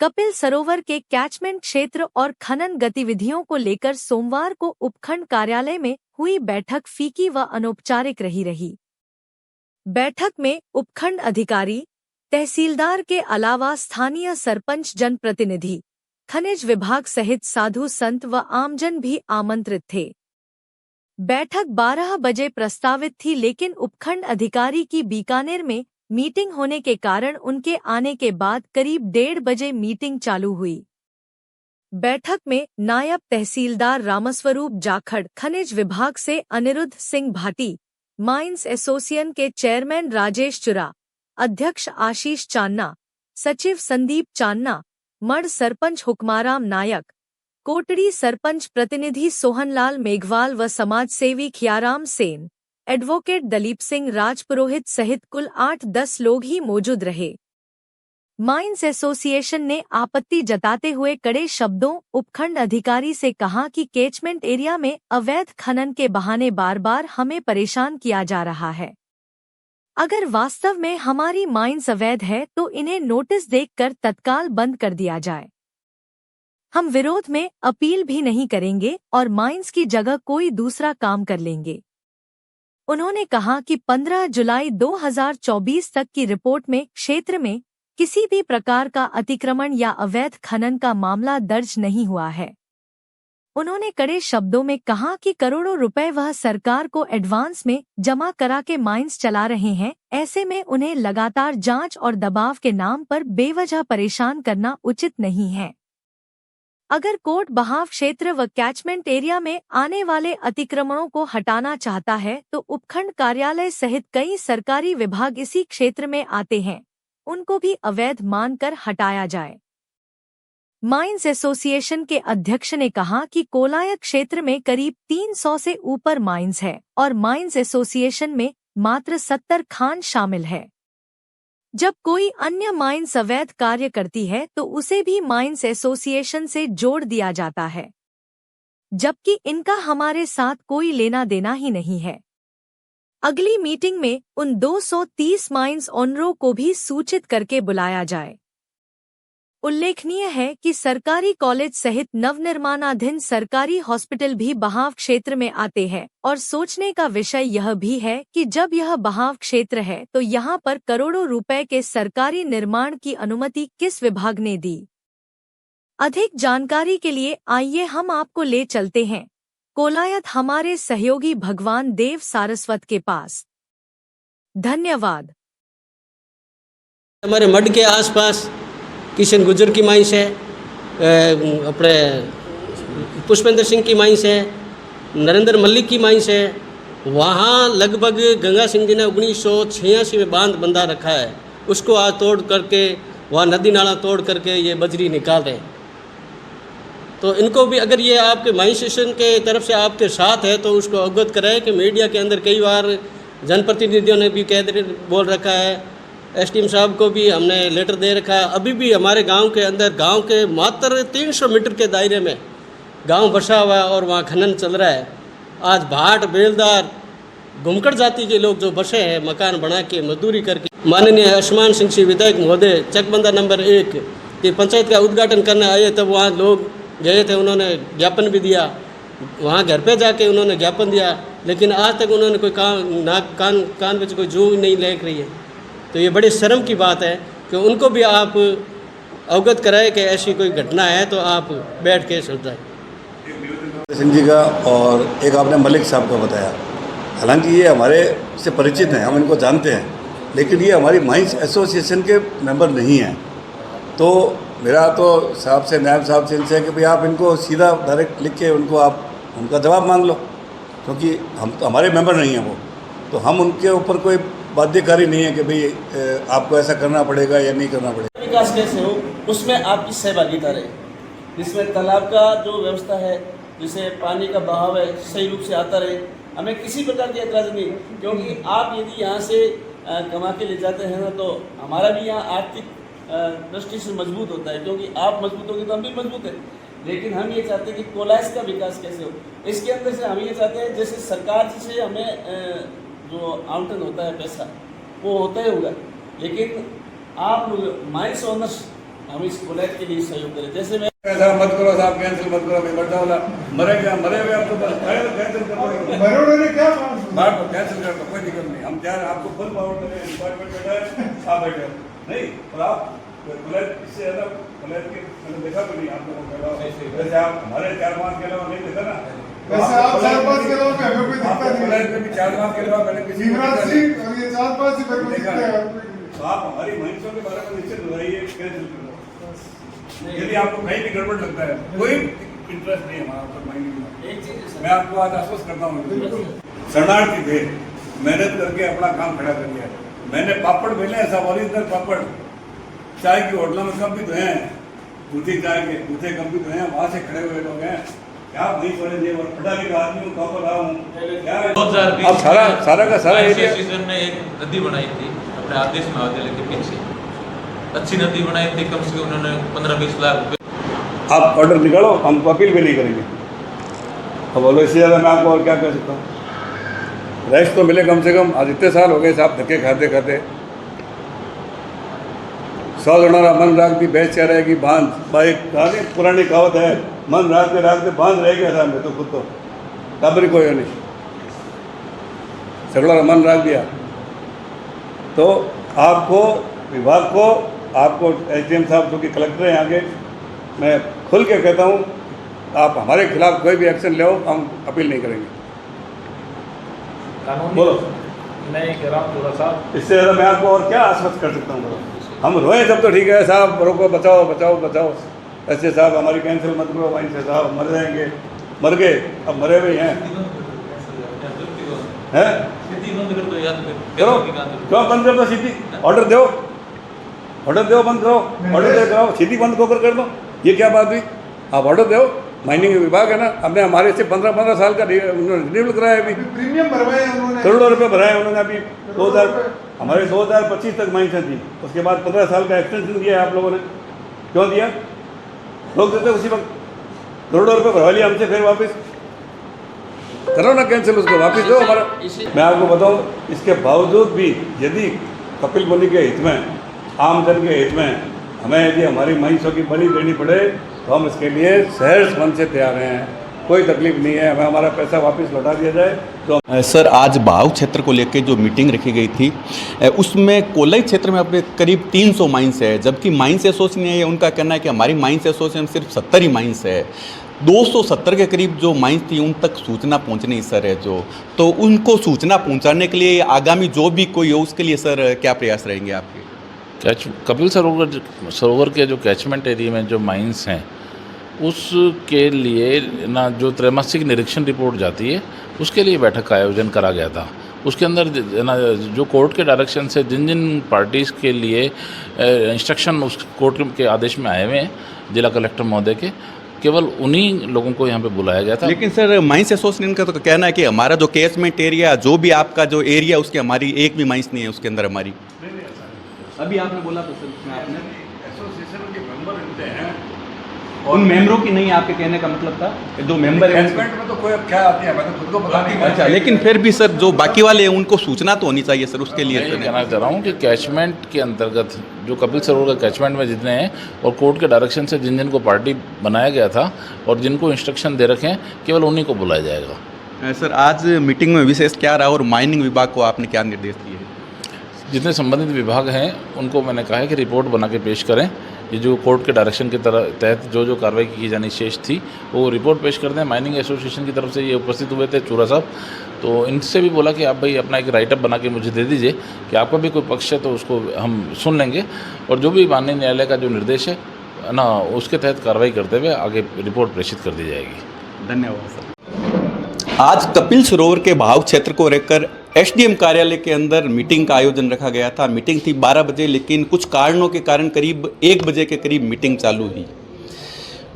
कपिल सरोवर के कैचमेंट क्षेत्र और खनन गतिविधियों को लेकर सोमवार को उपखंड कार्यालय में हुई बैठक फीकी व अनौपचारिक रही। बैठक में उपखंड अधिकारी, तहसीलदार के अलावा स्थानीय सरपंच, जनप्रतिनिधि, खनिज विभाग सहित साधु संत व आमजन भी आमंत्रित थे। बैठक 12 बजे प्रस्तावित थी, लेकिन उपखंड अधिकारी की बीकानेर में मीटिंग होने के कारण उनके आने के बाद करीब 1:30 बजे मीटिंग चालू हुई। बैठक में नायब तहसीलदार रामस्वरूप जाखड़, खनिज विभाग से अनिरुद्ध सिंह भाटी, माइंस एसोसिएशन के चेयरमैन राजेश चुरा, अध्यक्ष आशीष चान्ना, सचिव संदीप चान्ना, मड़ सरपंच हुक्माराम नायक, कोटड़ी सरपंच प्रतिनिधि सोहनलाल मेघवाल व समाजसेवी खियाराम सेन, एडवोकेट दलीप सिंह राजपुरोहित सहित कुल 8-10 लोग ही मौजूद रहे। माइंस एसोसिएशन ने आपत्ति जताते हुए कड़े शब्दों उपखंड अधिकारी से कहा कि कैचमेंट एरिया में अवैध खनन के बहाने बार बार हमें परेशान किया जा रहा है। अगर वास्तव में हमारी माइंस अवैध है तो इन्हें नोटिस देकर तत्काल बंद कर दिया जाए। हम विरोध में अपील भी नहीं करेंगे और माइंस की जगह कोई दूसरा काम कर लेंगे। उन्होंने कहा कि 15 जुलाई 2024 तक की रिपोर्ट में क्षेत्र में किसी भी प्रकार का अतिक्रमण या अवैध खनन का मामला दर्ज नहीं हुआ है। उन्होंने कड़े शब्दों में कहा कि करोड़ों रुपए वह सरकार को एडवांस में जमा करा के माइंस चला रहे हैं, ऐसे में उन्हें लगातार जांच और दबाव के नाम पर बेवजह परेशान करना उचित नहीं है। अगर कोट बहाव क्षेत्र व कैचमेंट एरिया में आने वाले अतिक्रमणों को हटाना चाहता है तो उपखंड कार्यालय सहित कई सरकारी विभाग इसी क्षेत्र में आते हैं, उनको भी अवैध मानकर हटाया जाए। माइंस एसोसिएशन के अध्यक्ष ने कहा कि कोलायत क्षेत्र में करीब 300 से ऊपर माइंस है और माइंस एसोसिएशन में मात्र 70 खान शामिल है। जब कोई अन्य माइंस अवैध कार्य करती है तो उसे भी माइंस एसोसिएशन से जोड़ दिया जाता है, जबकि इनका हमारे साथ कोई लेना देना ही नहीं है। अगली मीटिंग में उन 230 माइंस ओनरों को भी सूचित करके बुलाया जाए। उल्लेखनीय है कि सरकारी कॉलेज सहित नवनिर्माणाधीन सरकारी हॉस्पिटल भी बहाव क्षेत्र में आते हैं और सोचने का विषय यह भी है कि जब यह बहाव क्षेत्र है तो यहाँ पर करोड़ों रुपए के सरकारी निर्माण की अनुमति किस विभाग ने दी। अधिक जानकारी के लिए आइए हम आपको ले चलते हैं कोलायत हमारे सहयोगी भगवान देव सारस्वत के पास। धन्यवाद। हमारे मड के आसपास किशन गुजर की माइंस है, अपने पुष्पेंद्र सिंह की माइंस है, नरेंद्र मल्लिक की माइंस है। वहाँ लगभग गंगा सिंह जी ने 1986 में बांध बंधा रखा है, उसको आज तोड़ करके वहाँ नदी नाला तोड़ करके ये बजरी निकाल रहे हैं। तो इनको भी अगर ये आपके माइंस स्टेशन के तरफ से आपके साथ है तो उसको अवगत कराएं कि मीडिया के अंदर कई बार जनप्रतिनिधियों ने भी बोल रखा है, एसडीएम साहब को भी हमने लेटर दे रखा है। अभी भी हमारे गांव के अंदर, गांव के मात्र 300 मीटर के दायरे में गांव बसा हुआ है और वहाँ खनन चल रहा है। आज भाट, बेलदार, घुमकड़ जाति के लोग जो बसे हैं मकान बना के मजदूरी करके, माननीय आसमान सिंह जी विधायक महोदय चकबंदा नंबर 1 की पंचायत का उद्घाटन करने आए, तब वहाँ लोग गए थे, उन्होंने ज्ञापन भी दिया, वहाँ घर पे जाके उन्होंने ज्ञापन दिया, लेकिन आज तक उन्होंने कोई कान में कोई जू नहीं लेक रही है। तो ये बड़ी शर्म की बात है कि उनको भी आप अवगत कराएं कि ऐसी कोई घटना है तो आप बैठ के सुलझाएं। सिंह जी का और एक आपने मलिक साहब का बताया, हालांकि ये हमारे से परिचित हैं, हम इनको जानते हैं, लेकिन ये हमारी माइंस एसोसिएशन के मेंबर नहीं हैं। तो मेरा तो साहब से, नायब साहब से इनसे है कि भाई आप इनको सीधा डायरेक्ट लिख के उनका जवाब मांग लो, क्योंकि हम तो हमारे मेंबर नहीं हैं वो, तो हम उनके ऊपर कोई बाध्यकारी नहीं है कि भाई आपको ऐसा करना पड़ेगा या नहीं करना पड़ेगा। विकास कैसे हो उसमें आपकी सहभागिता रहे, जिसमें तालाब का जो व्यवस्था है, जिसे पानी का बहाव है सही रूप से आता रहे, हमें किसी प्रकार की एतराज़ नहीं, क्योंकि आप यदि यहाँ से कमा के ले जाते हैं ना तो हमारा भी यहाँ आर्थिक दृष्टि से मजबूत होता है, क्योंकि आप मजबूत होंगे तो हम भी मजबूत हैं। लेकिन हम ये चाहते हैं कि कोलायत का विकास कैसे हो, इसके अंदर से हम ये चाहते हैं जैसे सरकार से हमें जो आवंटन होता है पैसा वो होता ही होगा, लेकिन आप लोग माइंस ओनर्स हम इस कोलैब के लिए सहयोग करें। जैसे मैं ऐसा मत करो साहब, कैंसिल मत करो, बैठा वाला मरे हुए आपको कैंसिल कर दो, क्या बात को कैंसिल कर दो, कोई दिक्कत नहीं। हम चाहे आपको फुल पावर देंगे, डिपार्टमेंट बैठा है, आप बैठे हो नहीं, और आप इससे ज़्यादा के मैंने देखा भी नहीं आप लोगों को। वैसे आप हमारे 4-5 के अलावा नहीं देखा ना, वैसे आप 4-5 के अलावा हमें कोई दिखता नहीं में भी 4-5 के अलावा मैंने किसी को और ये 4-5 ही मेरे को दिखता है। तो आप हमारी महिलाओं के बारे में निश्चित बताइए, कैंसिल कर दो। यदि आपको कहीं भी गड़बड़ लगता है, कोई इंटरेस्ट नहीं है हमारा माइनिंग में। एक चीज़ मैं आपको आज आश्वस्त करता हूँ, शरणार्थी थे, मेहनत करके अपना काम खड़ा कर लिया। मैंने पापड़ बेले हैं सब ओरिजिनल पापड़, चाय की होटलों में कम भी तो हैं, दूधी चाय के दूधे कम भी तो हैं, वहाँ से खड़े हुए लोग हैं। क्या नहीं छोड़ेंगे, और पढ़ा लिखा आदमी हूँ, कहाँ पर रहा हूँ, अब सारा का सारा एसोसिएशन ने एक नदी बनाई थी अपने आदेश महाविद्यालय के पीछे, अच्छी नदी बनाई थी, कम से कम उन्होंने 15-20 लाख रुपये। आप ऑर्डर निकालो, हम अपील भी नहीं करेंगे। अब बोलो इससे ज़्यादा मैं आपको और क्या कह सकता हूँ। रेस्ट तो मिले कम से कम। आज इतने साल हो गए साहब धक्के खाते खाते। 100 जनारा मन राखती बेच क्या रहेगी बांध, भाई कहानी पुरानी कहावत है, मन राखते राखते बांध रह गया साहब। मैं तो खुद तो टाबरी कोई नहीं, सगड़ा मन राख दिया। तो आपको विभाग को, आपको SDM साहब जो कि कलेक्टर हैं आगे, मैं खुल के कहता हूँ, आप हमारे खिलाफ कोई भी एक्शन ले, हम अपील नहीं करेंगे। बोलो नहीं कह रहा हूँ थोड़ा सा, इससे ज़्यादा मैं आपको और क्या आश्वस्त कर सकता हूँ। हम रोए सब तो ठीक है साहब, रोको, बचाओ बचाओ बचाओ, ऐसे साहब हमारी कैंसिल मत करो, वहीं से साहब मर जाएंगे, मर गए, अब मरे हुए हैं, करो क्यों बंद कर दो, सीधी ऑर्डर दो, बंद करो, ऑर्डर दे कराओ, सीधी बंद कर दो। ये क्या बात हुई? आप ऑर्डर दो, माइनिंग विभाग है ना, हमने हमारे से 15 साल का रिन्यूअल कराया, अभी प्रीमियम भरवाए उन्होंने, करोड़ों रुपए भराए उन्होंने। अभी 2025 तक माइंस थी, उसके बाद 15 साल का एक्सटेंशन दिया है आप लोगों ने। क्यों दिया? लोग देते उसी वक्त करोड़ों रुपए भरवा लिया हमसे, फिर वापस करो ना कैंसिल, उसको वापस दो हमारा। मैं आपको बताऊं, इसके बावजूद भी यदि कपिल मुनि के हित में, आमजन के हित में, हमें यदि हमारी महिषों की बलि देनी पड़े तो हम इसके लिए सहर्ष मन से तैयार हैं, कोई तकलीफ नहीं है। हमें हमारा पैसा वापस लौटा दिया जाए तो। सर, आज बहाव क्षेत्र को लेकर जो मीटिंग रखी गई थी, उसमें कोलाई क्षेत्र में अपने करीब 300 माइंस है, जबकि माइंस एसोसिएशन है उनका कहना है कि हमारी माइंस एसोसिएशन सिर्फ 70 ही माइंस है। 270 के करीब जो माइंस थी उन तक सूचना पहुंचनी सर है जो, तो उनको सूचना पहुंचाने के लिए आगामी जो भी कोई हो उसके लिए सर क्या प्रयास रहेंगे आपके? कपिल सरोवर के जो कैचमेंट एरिया में जो माइंस हैं उसके लिए ना जो त्रैमासिक निरीक्षण रिपोर्ट जाती है उसके लिए बैठक का आयोजन करा गया था। उसके अंदर ना जो कोर्ट के डायरेक्शन से जिन जिन पार्टीज़ के लिए इंस्ट्रक्शन उस कोर्ट के आदेश में आए हुए हैं जिला कलेक्टर महोदय के, केवल उन्हीं लोगों को यहाँ पे बुलाया गया था। लेकिन सर, माइंस एसोसिएशन का तो कहना है कि हमारा जो कैचमेंट एरिया, जो भी आपका जो एरिया, उसके हमारी एक भी माइंस नहीं है उसके अंदर हमारी। अभी आपने बोला तो सर, आपने एसोसिएशन के मेंबर होते हैं, उन मेंबरों की नहीं, आपके कहने का मतलब था जो मेंबर है कैचमेंट में तो कोई अब क्या आती है, मैं तो खुद को पता नहीं। अच्छा, लेकिन फिर भी सर जो बाकी वाले हैं उनको सूचना तो होनी चाहिए सर, उसके लिए मैं कहना चाह रहा हूँ कि कैचमेंट के अंतर्गत जो कपिल सरोवर का कैचमेंट में जितने हैं और कोर्ट के डायरेक्शन से जिन जिन को पार्टी बनाया गया था और जिनको इंस्ट्रक्शन दे रखे हैं, केवल उन्हीं को बुलाया जाएगा। सर, आज मीटिंग में विशेष क्या रहा और माइनिंग विभाग को आपने क्या निर्देश दिए? जितने संबंधित विभाग हैं उनको मैंने कहा है कि रिपोर्ट बना के पेश करें। ये जो कोर्ट के डायरेक्शन के तहत जो कार्रवाई की जानी शेष थी वो रिपोर्ट पेश कर दें। माइनिंग एसोसिएशन की तरफ से ये उपस्थित हुए थे चूरा साहब, तो इनसे भी बोला कि आप भाई अपना एक राइटअप बना के मुझे दे दीजिए कि आपका भी कोई पक्ष है तो उसको हम सुन लेंगे और जो भी माननीय न्यायालय का जो निर्देश है ना उसके तहत कार्रवाई करते हुए आगे रिपोर्ट प्रेषित कर दी जाएगी। धन्यवाद सर। आज कपिल सरोवर के बहाव क्षेत्र को लेकर SDM कार्यालय के अंदर मीटिंग का आयोजन रखा गया था। मीटिंग थी 12 बजे, लेकिन कुछ कारणों के कारण करीब 1 बजे के करीब मीटिंग चालू हुई।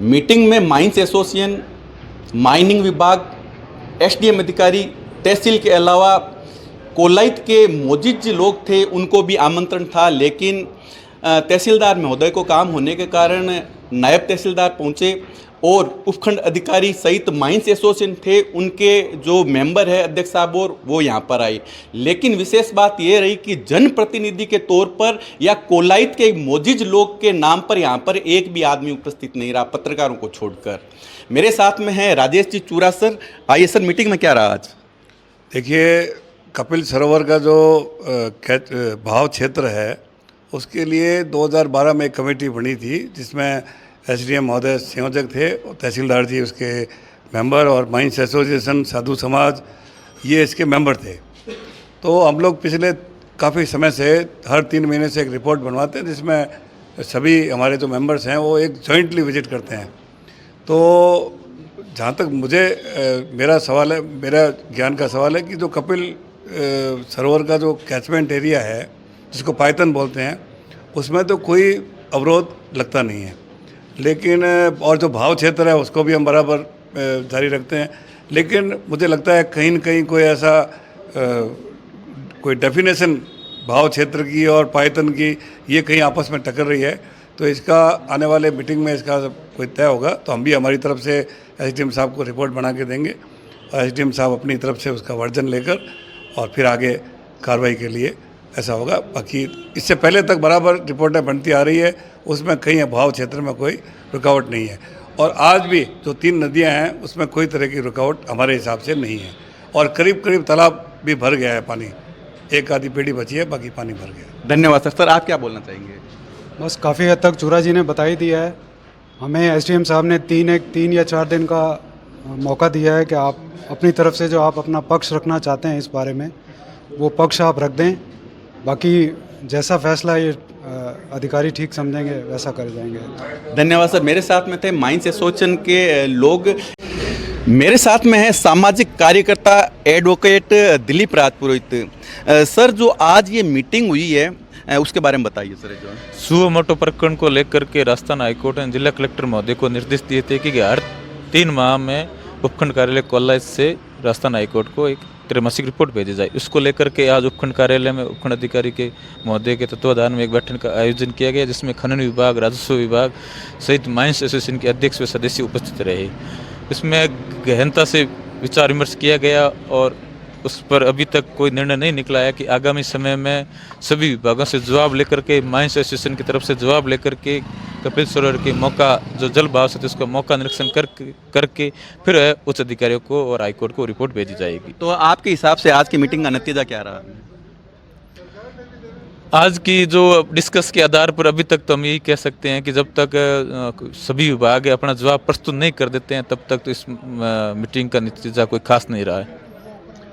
मीटिंग में माइंस एसोसिएशन, माइनिंग विभाग, SDM अधिकारी, तहसील के अलावा कोलाइत के मौजूद लोग थे, उनको भी आमंत्रण था, लेकिन तहसीलदार महोदय को काम होने के कारण नायब तहसीलदार पहुंचे और उपखंड अधिकारी सहित माइंस एसोसिएशन थे, उनके जो मेंबर है अध्यक्ष साहब और वो यहाँ पर आए। लेकिन विशेष बात ये रही कि जनप्रतिनिधि के तौर पर या कोलाइत के मोजिज लोग के नाम पर यहाँ पर एक भी आदमी उपस्थित नहीं रहा, पत्रकारों को छोड़कर। मेरे साथ में है राजेश जी चूरा सर। आइए सर, मीटिंग में क्या रहा आज? देखिए, कपिल सरोवर का जो भाव क्षेत्र है उसके लिए 2012 में एक कमेटी बनी थी जिसमें एसडीएम महोदय संयोजक थे और तहसीलदार जी उसके मेंबर और माइंस एसोसिएशन, साधु समाज, ये इसके मेंबर थे। तो हम लोग पिछले काफ़ी समय से हर 3 महीने से एक रिपोर्ट बनवाते हैं जिसमें सभी हमारे जो मेंबर्स हैं वो एक जॉइंटली विजिट करते हैं। तो जहाँ तक मुझे मेरा सवाल है, मेरा ज्ञान का सवाल है कि जो कपिल सरोवर का जो कैचमेंट एरिया है जिसको पायतन बोलते हैं, उसमें तो कोई अवरोध लगता नहीं है। लेकिन और जो भाव क्षेत्र है उसको भी हम बराबर जारी रखते हैं। लेकिन मुझे लगता है कहीं न कहीं कोई ऐसा कोई डेफिनेशन भाव क्षेत्र की और पायतन की ये कहीं आपस में टकर रही है। तो इसका आने वाले मीटिंग में इसका कोई तय होगा तो हम भी हमारी तरफ से एसडीएम साहब को रिपोर्ट बना के देंगे और एसडीएम साहब अपनी तरफ से उसका वर्जन लेकर और फिर आगे कार्रवाई के लिए ऐसा होगा। बाकी इससे पहले तक बराबर रिपोर्टें बनती आ रही है, उसमें कहीं भाव क्षेत्र में कोई रुकावट नहीं है। और आज भी जो 3 नदियां हैं उसमें कोई तरह की रुकावट हमारे हिसाब से नहीं है और करीब करीब तालाब भी भर गया है पानी, एक आधी पेड़ी बची है, बाकी पानी भर गया। धन्यवाद सर। सर आप क्या बोलना चाहेंगे? बस काफ़ी हद तक चूरा जी ने बता ही दिया है। हमें एसडीएम साहब ने 3 या 4 दिन का मौका दिया है कि आप अपनी तरफ से जो आप अपना पक्ष रखना चाहते हैं इस बारे में वो पक्ष आप रख दें। बाकी जैसा फैसला ये अधिकारी ठीक समझेंगे वैसा कर जाएंगे। धन्यवाद सर। मेरे साथ में थे माइंस एसोसिएशन के लोग, मेरे साथ में है सामाजिक कार्यकर्ता एडवोकेट दिलीप राजपुरोहित। सर जो आज ये मीटिंग हुई है उसके बारे में बताइए सर। जो सुओ मोटो प्रकरण को लेकर के राजस्थान हाईकोर्ट ने जिला कलेक्टर महोदय को निर्देश दिए थे कि हर 3 माह में उपखंड कार्यालय कोलाइत से राजस्थान हाईकोर्ट को एक त्रैमासिक रिपोर्ट भेजी जाए। उसको लेकर के आज उपखंड कार्यालय में उपखंड अधिकारी के महोदय के तत्वाधान में एक बैठक का आयोजन किया गया जिसमें खनन विभाग, राजस्व विभाग सहित माइंस एसोसिएशन के अध्यक्ष व सदस्य उपस्थित रहे। इसमें गहनता से विचार विमर्श किया गया और उस पर अभी तक कोई निर्णय नहीं निकला है कि आगामी समय में सभी विभागों से जवाब लेकर के, माइंस एसोसिएशन की तरफ से जवाब लेकर के कपिल सरोवर के मौका जो जल भाव से उसका मौका निरीक्षण करके फिर उच्च अधिकारियों को और हाईकोर्ट को रिपोर्ट भेजी जाएगी। तो आपके हिसाब से आज की मीटिंग का नतीजा क्या रहा? आज की जो डिस्कस के आधार पर अभी तक तो हम यही कह सकते हैं कि जब तक सभी विभाग अपना जवाब प्रस्तुत नहीं कर देते हैं तब तक तो इस मीटिंग का नतीजा कोई खास नहीं रहा है।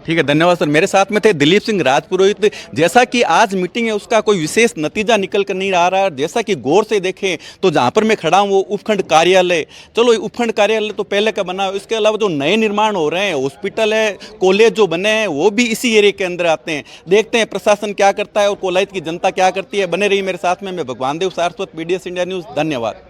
ठीक है, धन्यवाद सर। मेरे साथ में थे दिलीप सिंह राजपुरोहित। जैसा कि आज मीटिंग है उसका कोई विशेष नतीजा निकल कर नहीं आ रहा है। जैसा कि गौर से देखें तो जहाँ पर मैं खड़ा हूँ वो उपखंड कार्यालय, चलो उपखंड कार्यालय तो पहले का बना है, इसके अलावा जो नए निर्माण हो रहे हैं, हॉस्पिटल है, कॉलेज जो बने हैं वो भी इसी एरिया के अंदर आते हैं। देखते हैं प्रशासन क्या करता है और कोलाइत की जनता क्या करती है। बने रही मेरे साथ में, मैं भगवान देव सारस्वत, BDS इंडिया न्यूज़। धन्यवाद।